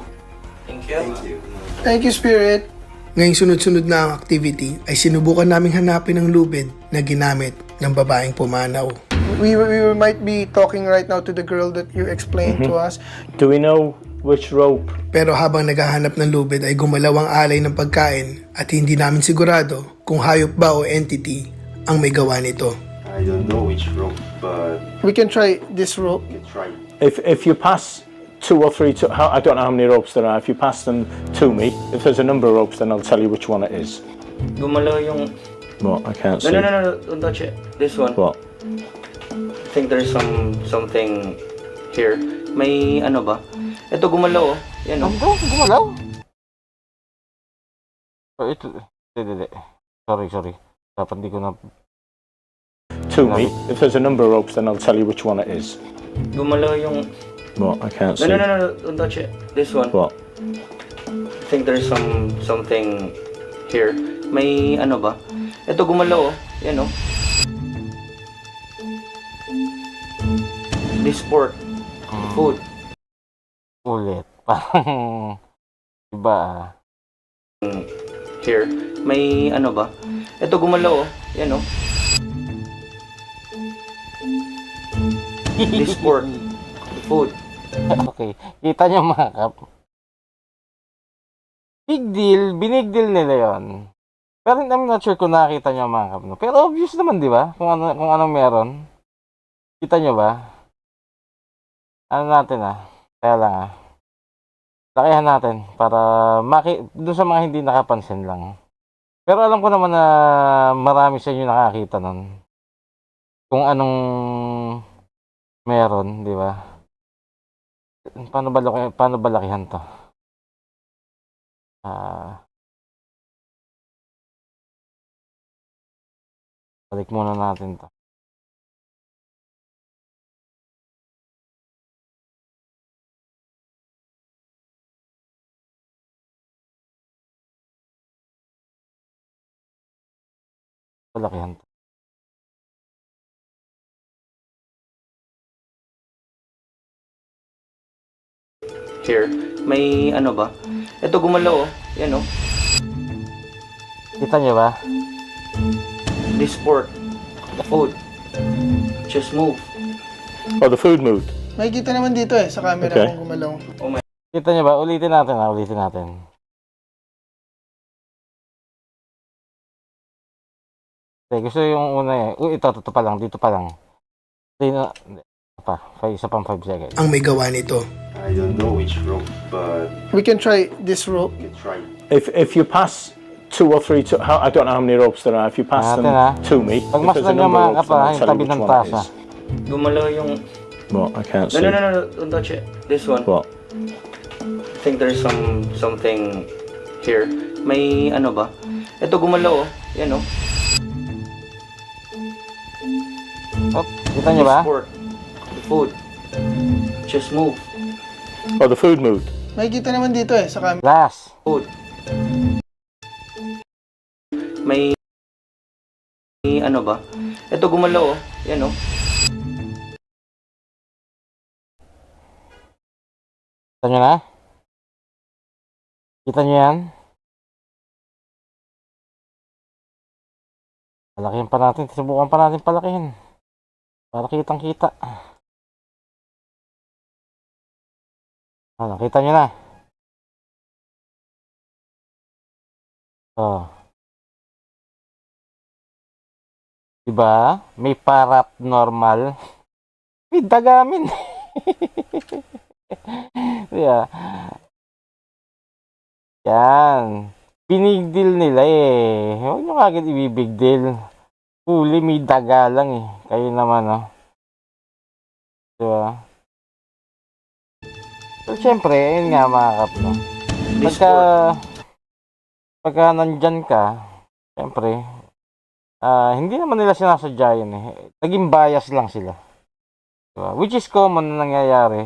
Thank you. thank you, Spirit. Ngayong sunod-sunod na ang activity ay sinubukan naming hanapin ang lubid na ginamit ng babaeng pumanaw. We might be talking right now to the girl that you explained to us. Do we know which rope? Pero habang naghahanap ng lubid ay gumalaw ang alay ng pagkain at hindi namin sigurado kung hayop ba o entity ang may gawa nito. I don't know which rope, but We can try this rope. you can try. If you pass 2 or 3, I don't know how many ropes there are. If you pass them to me, if there's a number of ropes, then I'll tell you which one it is. Gumalaw yung... What? I can't see. No, don't touch it. This one. What? I think there's something here. May ano ba? Ito gumalaw oh. Yan oh. Gumalaw? Oh, ito. Hindi. Sorry. Dapat di ko na... To me. If there's a number of ropes, then I'll tell you which one it is. Gumalaw yung... What? I can't see. No, don't touch it. This one. What? I think there's something here. May ano ba? Ito gumalaw oh. Yan oh. This pork. Food. Ulit. Parang... Iba ah. Here. May ano ba? Ito gumalaw oh. Yan oh. This pork. Food. Okay. Kita nyo mga kap. Big deal. Binig deal nila yon. Pero I'm not sure kung nakita nyo mga kap. No? Pero obvious naman, di ba? Kung anong meron. Kita nyo ba? Ano natin ah. Kaya lang ah. Lakihan natin para doon sa mga hindi nakapansin lang. Pero alam ko naman na marami sa inyo nakakita nun. Kung anong meron, di ba? Paano ba lakihan to? Balik muna natin to. Lakihan to. Here. May ano ba? Ito gumalaw oh. Yan oh. Kita nyo ba? This pork. Food. Just move. Oh, the food moved. May kita naman dito sa camera Okay. kung gumalaw. Kita nyo ba? Ulitin natin. Okay, gusto yung una eh. Ito pa lang. Dito pa lang. Isa pang 5 seconds. Ang may gawa nito. I don't know which rope, but We can try this rope. you can try. If you pass 2 or 3, I don't know how many ropes there are. If you pass them to me, Pag if mas there's a nyo number mga of ropes, then kapa, I'll yung tell tabi you which ng one it tasa. is. Gumalaw yung... What? I can't see. No, don't touch it. This one. What? I think there's something here. May ano ba? Ito gumalaw oh. Yan oh. Oh, kita nyo ba? This pork. Food. Just move. Oh, the food moved. May kita naman dito sa camera. Last. Food. May ano ba? Ito gumalaw oh. Yan oh. Kita nyo na? Kita nyo yan? Palakihin pa natin. Subukan pa natin palakihin. Para kitang kita. Ano, kita nyo na? Oh. Diba? May parap normal. May dagamin. Yeah. Yan. Big deal nila eh. Huwag nyo kagad ibibig deal. Huli, may daga lang eh. Kayo naman oh. Diba? Pero syempre, ayun nga mga kap, no? Pagka nandyan ka, syempre, hindi naman nila sinasadya yun eh. Naging bias lang sila. Diba? Which is common na nangyayari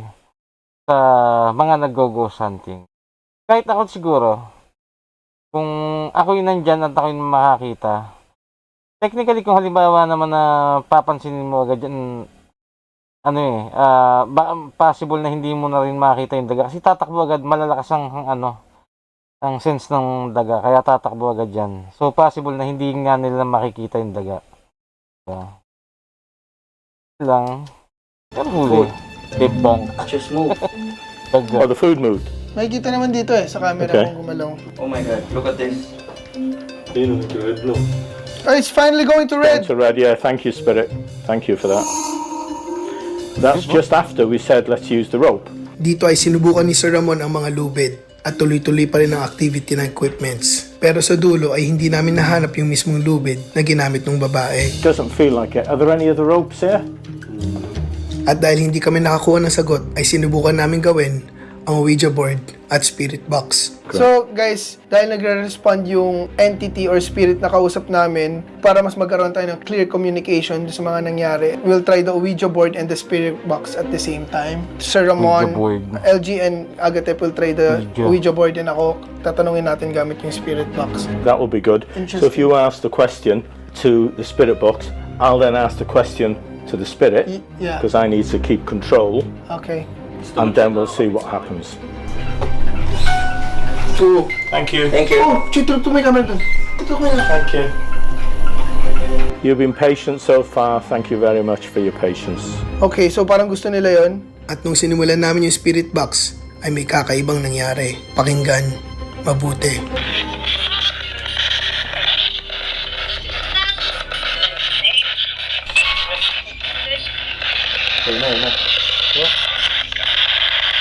sa mga nag-go-ghost hunting. Kahit ako siguro, kung ako yung nandyan at ako yung makakita, technically kung halimbawa naman na papansinin mo agad yan, possible na hindi mo na rin makita yung daga kasi tatakbo agad, malalakas ang sense ng daga, kaya tatakbo agad yan. So possible na hindi nga nila makikita yung daga. Lang. Pero huli. Deep bang. Just move. Oh, the food moved. Makikita naman dito sa camera Okay. kung gumalaw. Oh my god, look at this. Oh, it's finally going to red! So red, yeah, thank you, Spirit. Thank you for that. That's just after we said let's use the rope. Dito ay sinubukan ni Sir Ramon ang mga lubid at tuloy-tuloy pa rin ang activity ng equipments. Pero sa dulo ay hindi namin nahanap yung mismong lubid na ginamit ng babae. Doesn't feel like it. Are there any other ropes here? At dahil hindi kami nakakuha ng sagot ay sinubukan namin gawin ang Ouija board at spirit box. So guys, dahil nagre-respond yung entity or spirit na kausap namin, para mas magkaroon tayo ng clear communication sa mga nangyari, we'll try the Ouija board and the spirit box at the same time. Sir Ramon, Ouija board. LG and Agatep will try the Ouija. Ouija board and ako tatanungin natin gamit yung spirit box. That will be good. So if you ask the question to the spirit box, I'll then ask the question to the spirit Yeah. because I need to keep control, Okay. and then we'll see what happens. So, Thank you. Thank you. oh, chito to may camera dun. Ito ko na. Thank you. You've been patient so far. Thank you very much for your patience. Okay, so parang gusto nila yon. At nung sinimulan namin yung spirit box ay may kakaibang nangyari. Pakinggan, mabuti.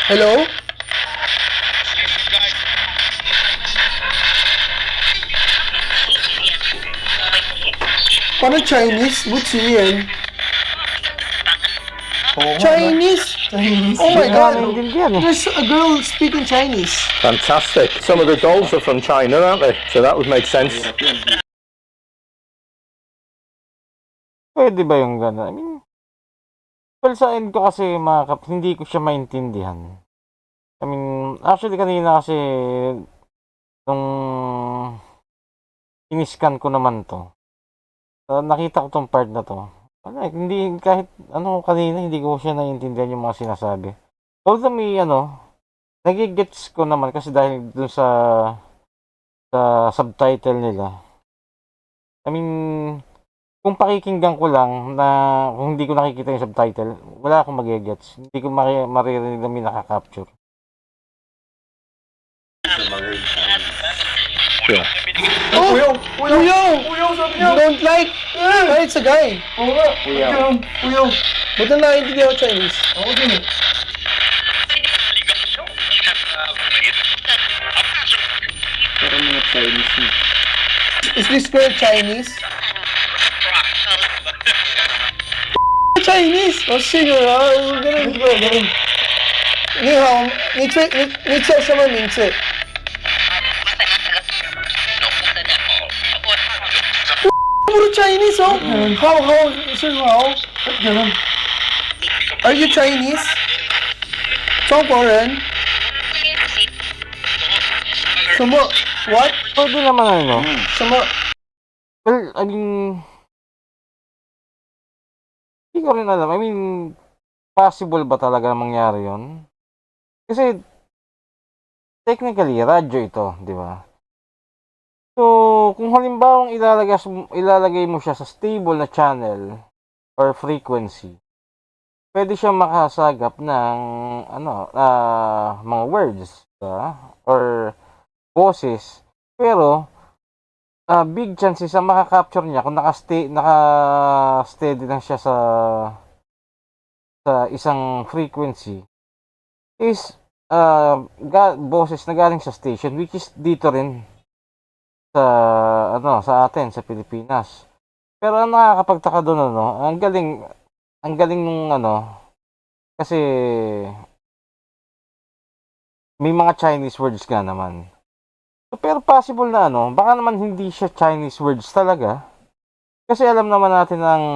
Hello? Parang Chinese? Butsi yan. Chinese? Oh my God! There's a girl speaking Chinese. Fantastic. Some of the dolls are from China, aren't they? So that would make sense. Pwede ba yung gano'n? I mean, well, sa end ko kasi hindi ko siya maintindihan. I mean, actually kanina kasi nung iniscan ko naman to, nakita ko tong part na to. Wala, hindi, kahit kanina, hindi ko siya naiintindihan yung mga sinasabi. Although may nagigets ko naman kasi dahil dun sa subtitle nila. I mean, kung pakikinggan ko lang na kung hindi ko nakikita yung subtitle, wala akong magigets. Hindi ko maririnig na may nakaka-capture. Yeah. Oh! Uyong! Don't like! Ah, it's a guy. Uyong! Ba't na naiintindihan ko Chinese? Ako din eh. Is this girl Chinese? Chinese! Oh, sige ganun. Ni hao, ni ce什么名字? Puro Chinese, oh! How, sir, how? Ganun. Are you Chinese? 中国人? 什么? What? Pwede naman什么? Well, I mean, hindi ko rin alam. I mean, possible ba talaga mangyari yon? Kasi, technically, radyo ito, di ba? So, kung halimbawang ilalagay mo siya sa stable na channel or frequency, pwede siya makasagap ng mga words, or boses. Pero, big chances na makaka-capture niya kung naka-steady lang siya sa isang frequency is boses na galing sa station, which is dito rin sa atin sa Pilipinas. Pero ang nakakapagtaka doon ang galing nung kasi may mga Chinese words nga naman. Pero possible na baka naman hindi siya Chinese words talaga. Kasi alam naman natin ang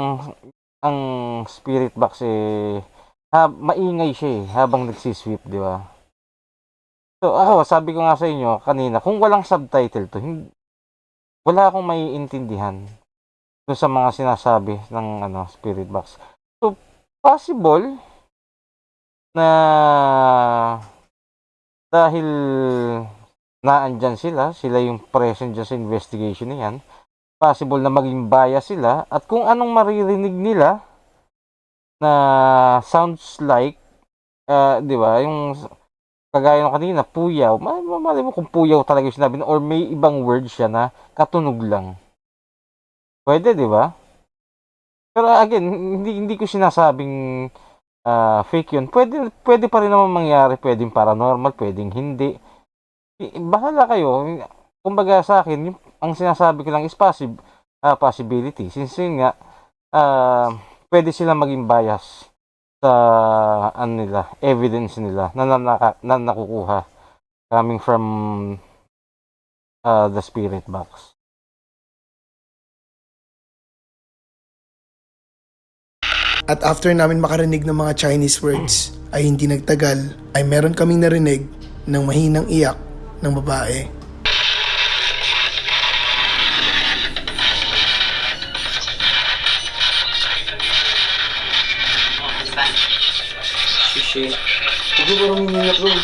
spirit box maingay siya habang nagsisweep, di ba? So ako, sabi ko nga sa inyo kanina, kung walang subtitle to, wala akong maiintindihan doon sa mga sinasabi ng spirit box. So possible na dahil naandyan sila yung present dyan sa investigation na yan, possible na maging bias sila at kung anong maririnig nila na sounds like, di ba, yung kagaya ng kanina, puyaw, malay mo kung puyaw talaga yung sinabi or may ibang word siya na katunog lang. Pwede, di ba? Pero again, hindi ko sinasabing fake yun. Pwede pa rin naman mangyari, pwedeng paranormal, pwedeng hindi. Bahala kayo. Kumbaga sa akin, ang sinasabi ko lang is possibility. Since yun nga, pwede silang maging bias sa evidence nila na nakukuha coming from the spirit box. At after namin makarinig ng mga Chinese words, ay hindi nagtagal, ay meron kaming narinig ng mahinang iyak ng babae. Hindi ko rin umiiyak doon.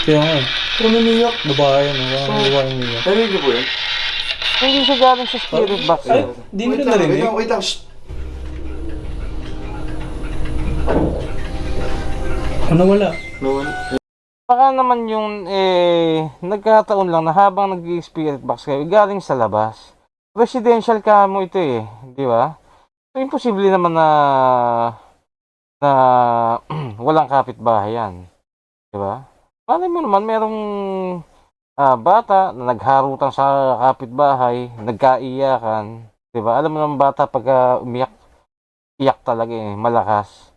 Kaya nga, Pero umiiyak. babae, no? Babae niya. Narinig niyo po yun? Hindi siya galing sa spirit box. Di mo rin narinig? Wait lang. Shh. Ano wala? Baka naman yung nagkataon lang na habang nag-spirit box kayo, galing sa labas. Residential ka mo ito di ba? So, imposible naman na walang kapitbahay yan. Di ba? Malay mo naman, merong bata na nagharutan sa kapitbahay, nagkaiyakan. Di ba? Alam mo naman bata pag iyak talaga malakas.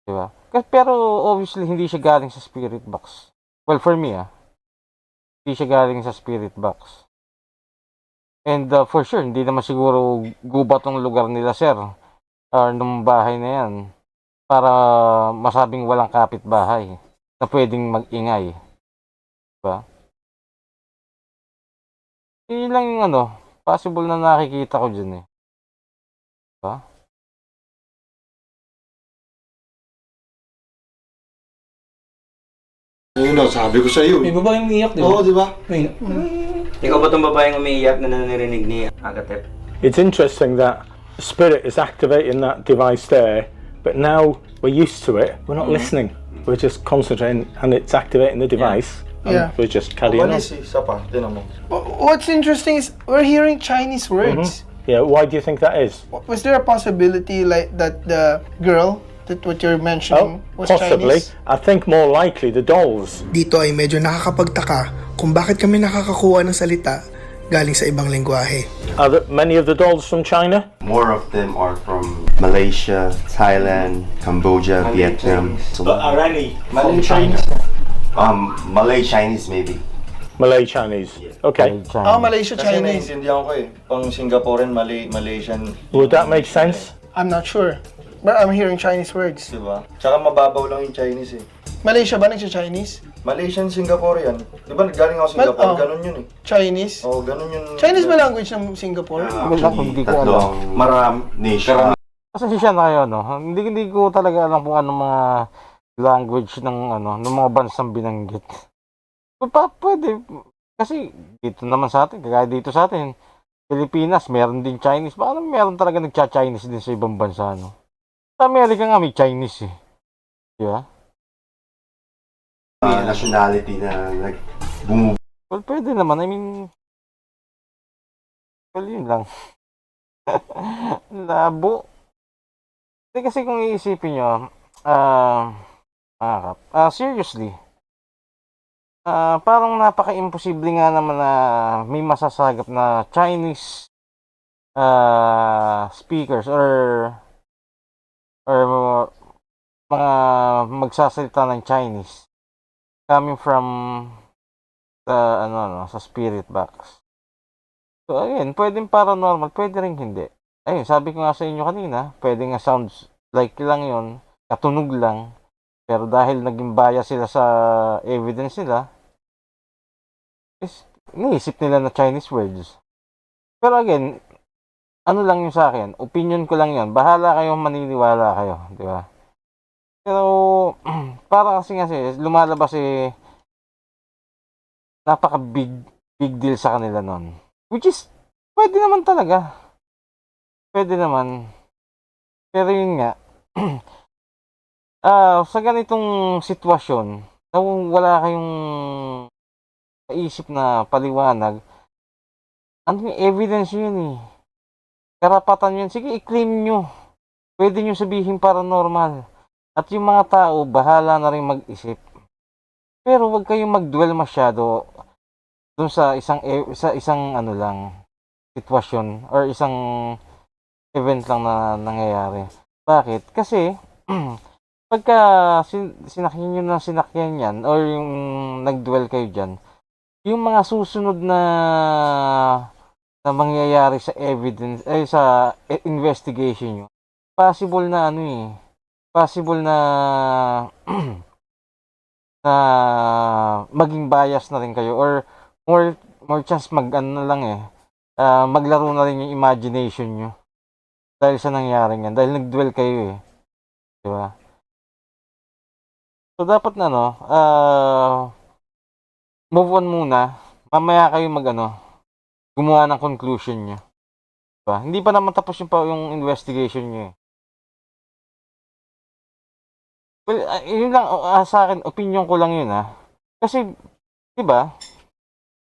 Di ba? Pero obviously hindi siya galing sa spirit box. Well, for me hindi siya galing sa spirit box. And for sure, hindi naman siguro gubat tong lugar nila, sir. Or nung bahay na yan. Para masabing walang kapitbahay na pwedeng mag-ingay. Diba? Yun lang yung possible na nakikita ko dyan Diba? Ayun na, sabi ko sa'yo. May babaeng umiiyak, di ba? Oo, di ba? May, Ikaw ba itong babaeng umiiyak na nanirinig ni Agatep? It's interesting that spirit is activating that device there, but now we're used to it. We're not listening. We're just concentrating, and it's activating the device. And Yeah. we're just carrying on. Walis isa pa, tinan mo. What's interesting is we're hearing Chinese words. Yeah, why do you think that is? Was there a possibility like that the girl, that what you're mentioning, was possibly. Chinese? I think more likely the dolls. Dito ay medyo nakakapagtaka kung bakit kami nakakakuha ng salita galing sa ibang lengguwahe. Are many of the dolls from China? More of them are from Malaysia, Thailand, Cambodia, Vietnam. So, Are any Malay Chinese. Malay Chinese maybe. Malay Chinese? Okay. Oh, Malaysia Kasi Chinese. naiintindihan ko pang Singaporean, Malaysian, Would that make sense? I'm not sure. But I'm hearing Chinese words. di ba? Tsaka mababaw lang yung Chinese Malaysia ba nagsa-Chinese? Malaysian, Singaporean. Di ba galing ako Singapore, oh. ganun yun Chinese? Oo, ganun yun. Chinese ba language ng Singapore? Hindi ko alam. Nation. Kasi siya na kayo, Hindi ko talaga alam kung anong mga language ng ng mga bansang binanggit. Pwede. Kasi dito naman sa atin, kagaya dito sa atin, Pilipinas, meron din Chinese. Baka meron talaga nagcha-Chinese din sa ibang bansa, Sa Amerika nga may Chinese Di ba? Nationality na Well, pwede naman. I mean, well, yun lang. Labo. Kasi kung iisipin nyo, seriously, parang napaka-imposible nga naman na may masasagap na Chinese speakers or mga magsasalita ng Chinese coming from sa spirit box. So again, pwedeng paranormal, pwede rin hindi. Ayun, sabi ko nga sa inyo kanina, pwede nga sounds like lang yon, katunog lang. Pero dahil naging bias sila sa evidence nila, is naisip nila na Chinese words. Pero again, ano lang yun sa akin, opinion ko lang yun. Bahala kayo, maniniwala kayo, di ba? Pero, para kasi lumalabas napaka-big deal sa kanila nun. Which is, pwede naman talaga. Pwede naman. Pero yun nga, sa ganitong sitwasyon, na wala kayong naisip na paliwanag, ano yung evidence yun eh. Karapatan yun. Sige, i-claim nyo. Pwede nyo sabihin paranormal. At yung mga tao, bahala na rin mag-isip. Pero wag kayong mag-dwell masyado dun sa isang ano lang, sitwasyon or isang event lang na nangyayari. Bakit? Kasi, pagka sinakyan nyo ng sinakyan yan or yung nag-dwell kayo dyan, yung mga susunod na mangyayari sa evidence sa investigation nyo, possible na possible na na maging bias na rin kayo or more chance maglaro na rin yung imagination nyo dahil sa nangyari yan, dahil nag-dwell kayo di ba? So dapat na move on muna, mamaya kayo gumawa ng conclusion nyo. Diba? Hindi pa naman tapos yung investigation nyo Well, yun lang sa akin, opinion ko lang yun Kasi, diba,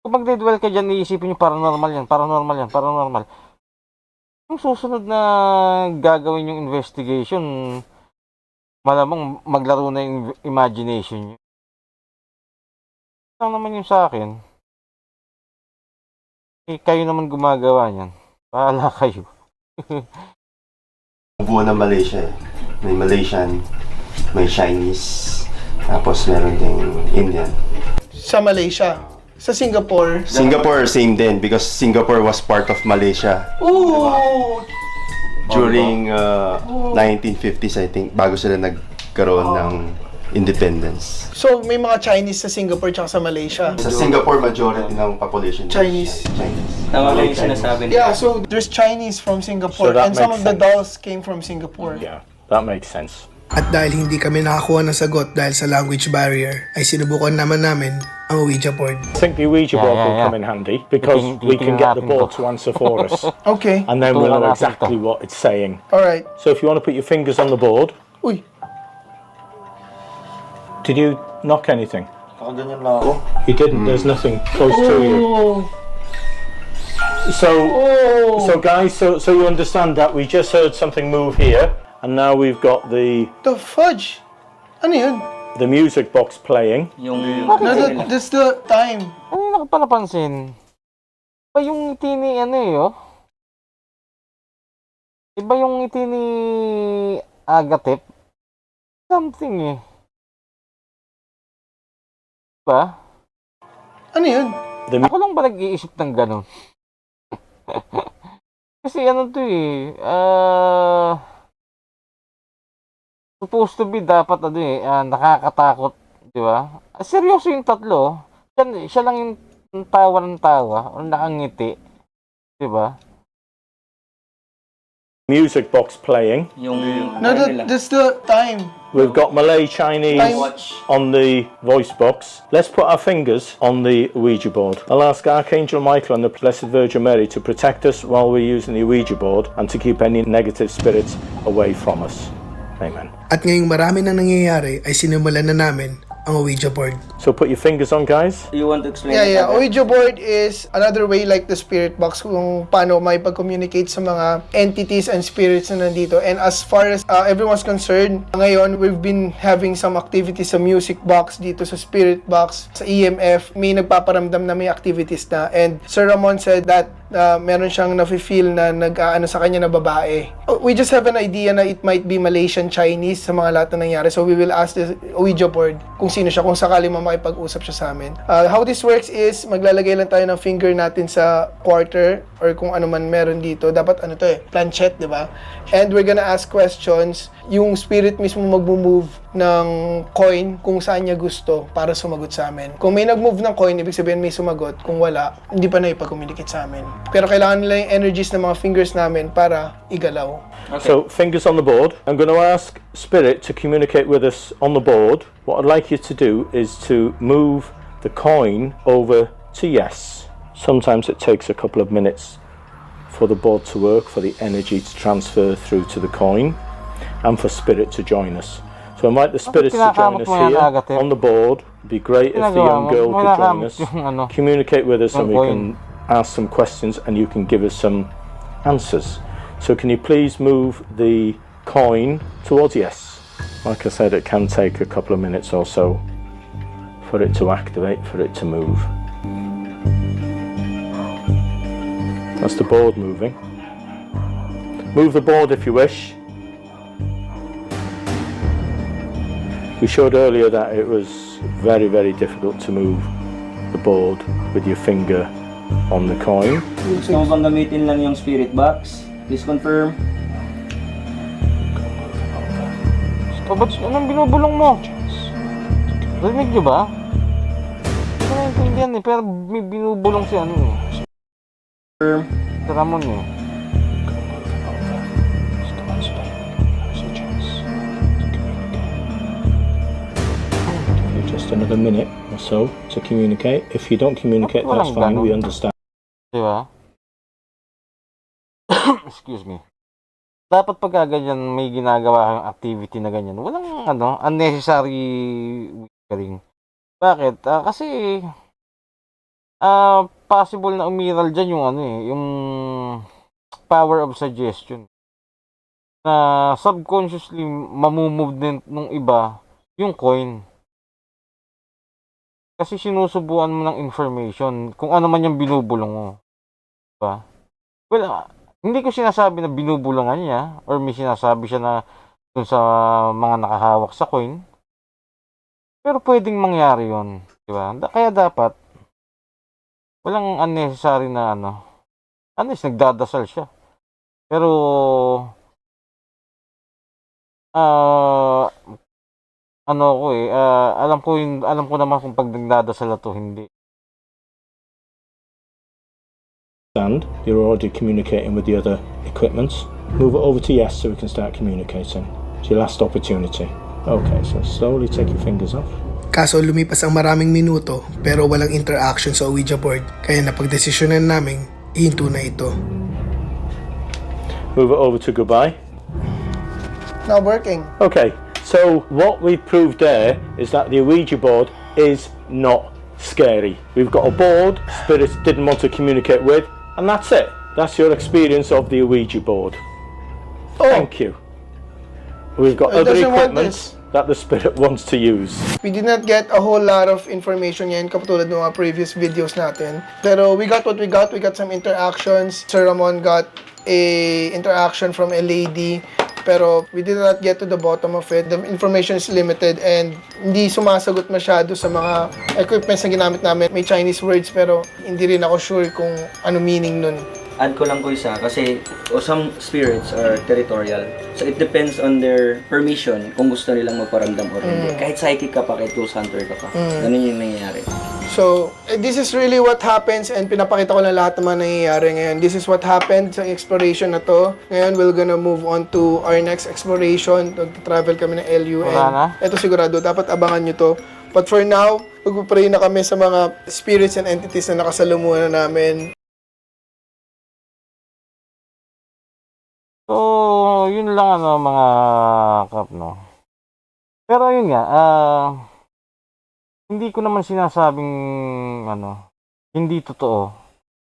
kung magdedwell ka dyan, iisipin nyo paranormal yan. Yung susunod na gagawin yung investigation, malamang maglaro na yung imagination nyo. Lang naman yung sa akin. Kayo naman gumagawa niyan. Bahala kayo. Buo na Malaysia May Malaysian, may Chinese, tapos meron ding Indian. Sa Malaysia. Sa Singapore. Singapore, same din because Singapore was part of Malaysia. Ooh! During 1950s, I think, bago sila nagkaroon ng independence. So, may mga Chinese sa Singapore tsaka sa Malaysia. Sa Singapore, majority ng population Chinese. Tama ba yung sinasabi Yeah, niya? so there's Chinese from Singapore So that and some makes of the sense. dolls came from Singapore. Yeah, that makes sense. At dahil hindi kami nakakuha ng sagot dahil sa language barrier, ay sinubukan naman namin ang Ouija board. I think the Ouija board will yeah. come in handy because we can get the board to answer for us. Okay. And then we'll know Tutulan natin exactly to. what it's saying. Alright. So if you want to put your fingers on the board, Uy. did you knock anything? Nakaganyan lang ako. You didn't. There's nothing close to you. Oh. So guys, so you understand that we just heard something move here, and now we've got the The fudge. Ano yun? music box playing. Yung... No, that's the time. Ano yung nakapanapansin? Iba yung ngiti ni Iba yung ngiti ni Agatep. Something Diba? Ano yun? Ako lang ba nag-iisip ng gano'n? Kasi supposed to be dapat nakakatakot, di ba? Seryoso yung tatlo. Siya lang yung tawa ng tawa o nakangiti, di ba? Music box playing. Yung... No, that's the time. We've got Malay Chinese Watch. on the voice box. Let's put our fingers on the Ouija board. I'll ask Archangel Michael and the Blessed Virgin Mary to protect us while we're using the Ouija board and to keep any negative spirits away from us. Amen. At ngayong marami nang nangyayari ay sinimulan na namin ang Ouija board. So put your fingers on, guys. You want to explain Yeah, it? yeah. Albert? Ouija board is another way like the spirit box kung paano may pag-communicate sa mga entities and spirits na nandito. And as far as everyone's concerned, ngayon we've been having some activities sa music box dito sa spirit box, sa EMF. May nagpaparamdam na may activities na. And Sir Ramon said that meron siyang nafe-feel na nag-aano sa kanya na babae. We just have an idea na it might be Malaysian Chinese sa mga lahat na nangyari. So we will ask the Ouija board kung sino siya, kung sakali makipag-usap siya sa amin. How this works is, maglalagay lang tayo ng finger natin sa quarter or kung ano man meron dito. Dapat planchette, di ba? And we're gonna ask questions. Yung spirit mismo mag-move ng coin kung saan niya gusto para sumagot sa amin. Kung may nag-move ng coin, ibig sabihin may sumagot. Kung wala, hindi pa na ipag-communicate sa amin. Pero kailangan nila yung energies ng mga fingers namin para igalaw. So, fingers on the board. I'm going to ask Spirit to communicate with us on the board. What I'd like you to do is to move the coin over to yes. Sometimes it takes a couple of minutes for the board to work, for the energy to transfer through to the coin, and for Spirit to join us. So I invite the spirits to join us here on the board. It'd be great if the young girl could join us, communicate with us, and we can ask some questions and you can give us some answers. So can you please move the coin towards yes? Like I said, it can take a couple of minutes or so for it to activate, for it to move. That's the board moving. Move the board if you wish. We showed earlier that it was very, very difficult to move the board with your finger on the coin. Gusto mo bang gamitin lang yung spirit box? Please confirm. O ba't anong binubulong mo? Rinig nyo ba? Hindi ko naintindihan eh, pero may binubulong si ano eh. Si Ramon eh. Just another minute or so to communicate. If you don't communicate, that's fine, we understand. Diba? Excuse me. Dapat pagka ganyan may ginagawa kayong activity na ganyan, walang unnecessary whispering. Bakit? Kasi possible na umiral dyan yung yung power of suggestion. Na subconsciously mamumove din nung iba yung coin. Kasi sinusubuan mo ng information kung ano man yung binubulong mo. Diba? Well, hindi ko sinasabi na binubulungan niya or may sinasabi siya na dun sa mga nakahawak sa coin. Pero pwedeng mangyari yon, diba? Kaya dapat walang unnecessary na nagdadasal siya. Pero alam ko naman kung pag nagdadasal na to, hindi. You're already communicating with the other equipments. Move it over to yes so we can start communicating. It's your last opportunity. Okay, so slowly take your fingers off. Kaso lumipas ang maraming minuto pero walang interaction sa Ouija board, kaya napagdesisyonan naming ihinto na ito. Move it over to goodbye. Not working. Okay, so what we proved there is that the Ouija board is not scary. We've got a board spirits didn't want to communicate with, and that's it. That's your experience of the Ouija board. Thank you. We've got It other doesn't want equipment that the spirit wants to use. We did not get a whole lot of information yan katulad ng mga previous videos natin. Pero we got what we got. We got some interactions. Sir Ramon got a interaction from a lady. Pero we did not get to the bottom of it. The information is limited and hindi sumasagot masyado sa mga equipments na ginamit namin. May Chinese words pero hindi rin ako sure kung ano meaning nun. Add ko lang ko isa kasi some spirits are territorial. So it depends on their permission kung gusto nilang magparamdam or hindi. Kahit psychic ka pa, kahit ghost hunter ka pa. Ganun yung nangyayari. So, this is really what happens and pinapakita ko lang lahat ng mga nangyayari ngayon. This is what happened sa exploration na to. Ngayon, we're gonna move on to our next exploration. Travel kami ng LU and ito sigurado, dapat abangan nyo to. But for now, magpapray na kami sa mga spirits and entities na nakasalumuhan namin. So, yun lang mga kap, no. Pero yun nga, hindi ko naman sinasabing hindi totoo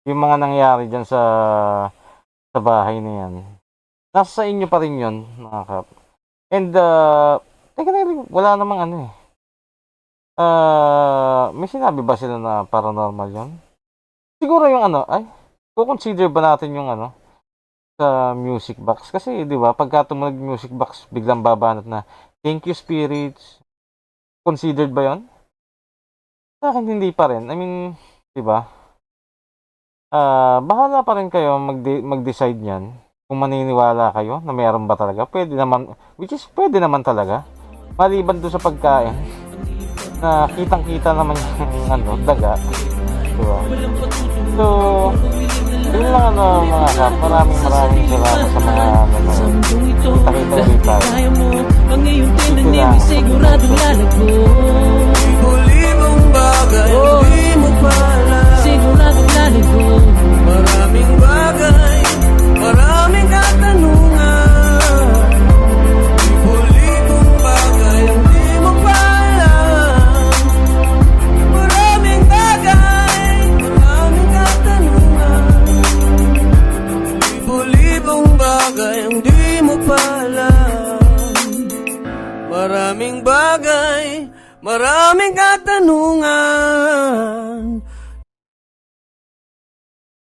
yung mga nangyari dyan sa bahay na yan. Nasa sa inyo pa rin yun, mga kap. And, teka na rin, wala namang may sinabi ba sila na paranormal yun? Siguro yung kukonsider ba natin yung sa music box? Kasi, di ba, pagka tumunog music box, biglang babanat na, thank you spirits. Considered ba yon? Sa akin, hindi pa rin. I mean, di ba? Bahala pa rin kayo mag-decide niyan. Kung maniniwala kayo na mayroon ba talaga. Pwede naman, which is pwede naman talaga. Maliban doon sa pagkain, na kitang-kita naman yung daga. Diba? So, yun lang mga kap. Maraming salamat sa mga kita-kita ulit tayo. Ang iyong tinanim ay siguradong lalago. Libo-libong bagay, di mo pala siguradong lalago. Maraming bagay, maraming katanungan. Libo-libong bagay, di mo pala. Maraming bagay, maraming katanungan. Libo-libong bagay, ang di mo pala. Maraming bagay, maraming katanungan.